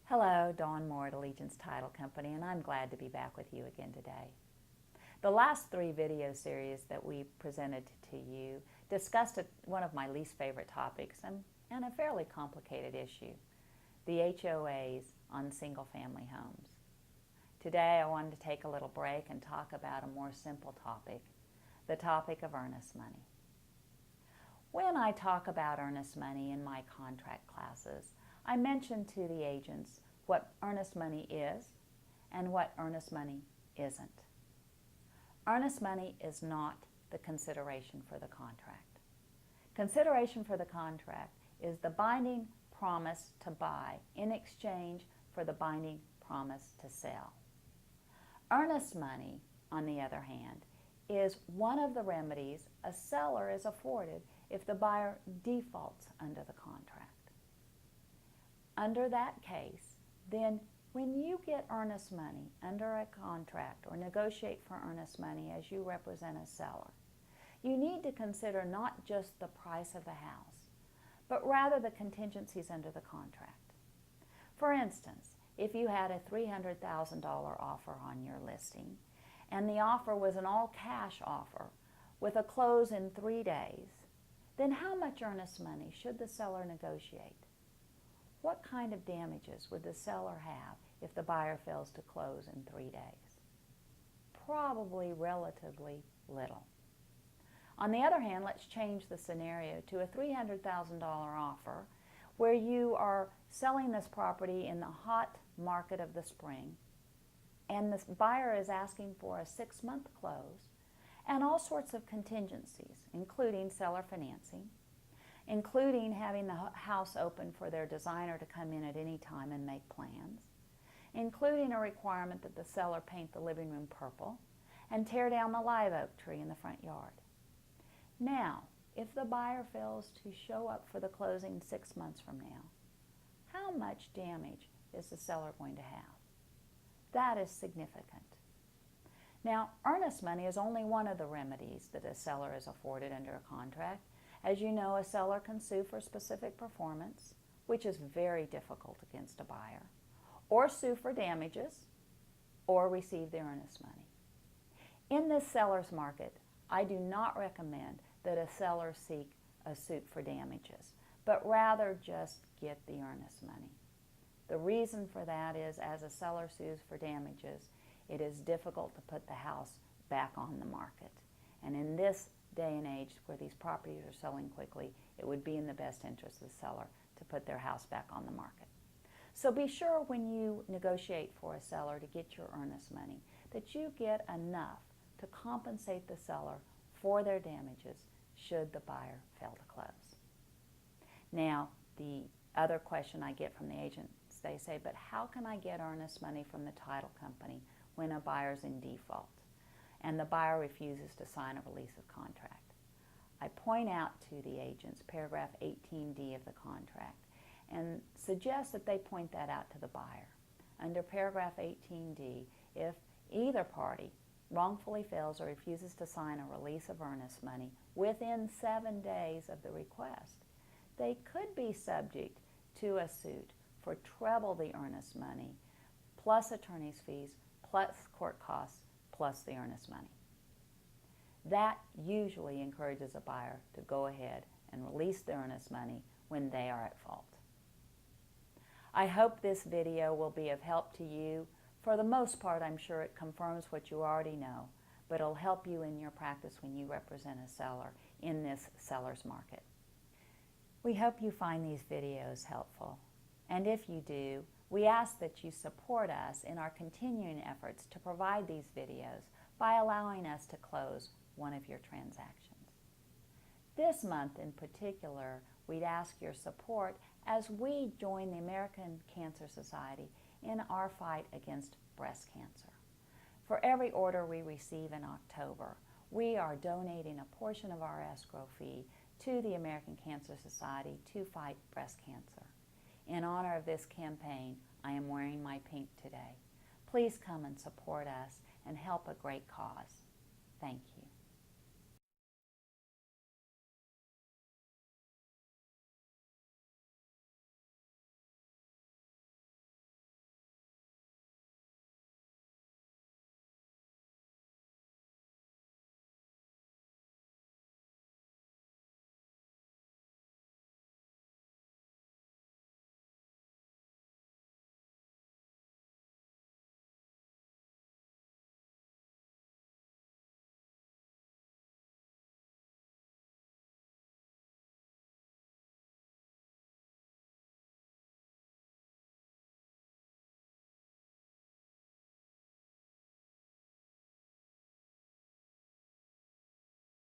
Hello, Dawn Moore at Allegiance Title Company, and I'm glad to be back with you again today. The last three video series that we presented to you discussed one of my least favorite topics and a fairly complicated issue, the HOAs on single-family homes. Today I wanted to take a little break and talk about a more simple topic, the topic of earnest money. When I talk about earnest money in my contract classes, I mention to the agents what earnest money is and what earnest money isn't. Earnest money is not the consideration for the contract. Consideration for the contract is the binding promise to buy in exchange for the binding promise to sell. Earnest money, on the other hand, is one of the remedies a seller is afforded if the buyer defaults under the contract. Under that case, then when you get earnest money under a contract or negotiate for earnest money as you represent a seller, you need to consider not just the price of the house, but rather the contingencies under the contract. For instance, if you had a $300,000 offer on your listing, and the offer was an all-cash offer with a close in 3 days, then how much earnest money should the seller negotiate? What kind of damages would the seller have if the buyer fails to close in 3 days? Probably relatively little. On the other hand, let's change the scenario to a $300,000 offer where you are selling this property in the hot market of the spring, and the buyer is asking for a 6-month close and all sorts of contingencies, including seller financing, including having the house open for their designer to come in at any time and make plans, including a requirement that the seller paint the living room purple and tear down the live oak tree in the front yard. Now, if the buyer fails to show up for the closing 6 months from now, how much damage is the seller going to have? That is significant. Now, earnest money is only one of the remedies that a seller is afforded under a contract. As you know, a seller can sue for specific performance, which is very difficult against a buyer, or sue for damages, or receive the earnest money. In this seller's market, I do not recommend that a seller seek a suit for damages, but rather just get the earnest money. The reason for that is, as a seller sues for damages, it is difficult to put the house back on the market. And in this day and age where these properties are selling quickly, it would be in the best interest of the seller to put their house back on the market. So be sure when you negotiate for a seller to get your earnest money that you get enough to compensate the seller for their damages should the buyer fail to close. Now, the other question I get from the agents, they say, but how can I get earnest money from the title company when a buyer's in default and the buyer refuses to sign a release of contract? I point out to the agents paragraph 18D of the contract and suggest that they point that out to the buyer. Under paragraph 18D, if either party wrongfully fails or refuses to sign a release of earnest money within 7 days of the request, they could be subject to a suit for treble the earnest money, plus attorney's fees, plus court costs, plus the earnest money. That usually encourages a buyer to go ahead and release the earnest money when they are at fault. I hope this video will be of help to you. For the most part, I'm sure it confirms what you already know, but it'll help you in your practice when you represent a seller in this seller's market. We hope you find these videos helpful, and if you do, we ask that you support us in our continuing efforts to provide these videos by allowing us to close one of your transactions. This month in particular, we'd ask your support as we join the American Cancer Society in our fight against breast cancer. For every order we receive in October, we are donating a portion of our escrow fee to the American Cancer Society to fight breast cancer. In honor of this campaign, I am wearing my pink today. Please come and support us and help a great cause. Thank you.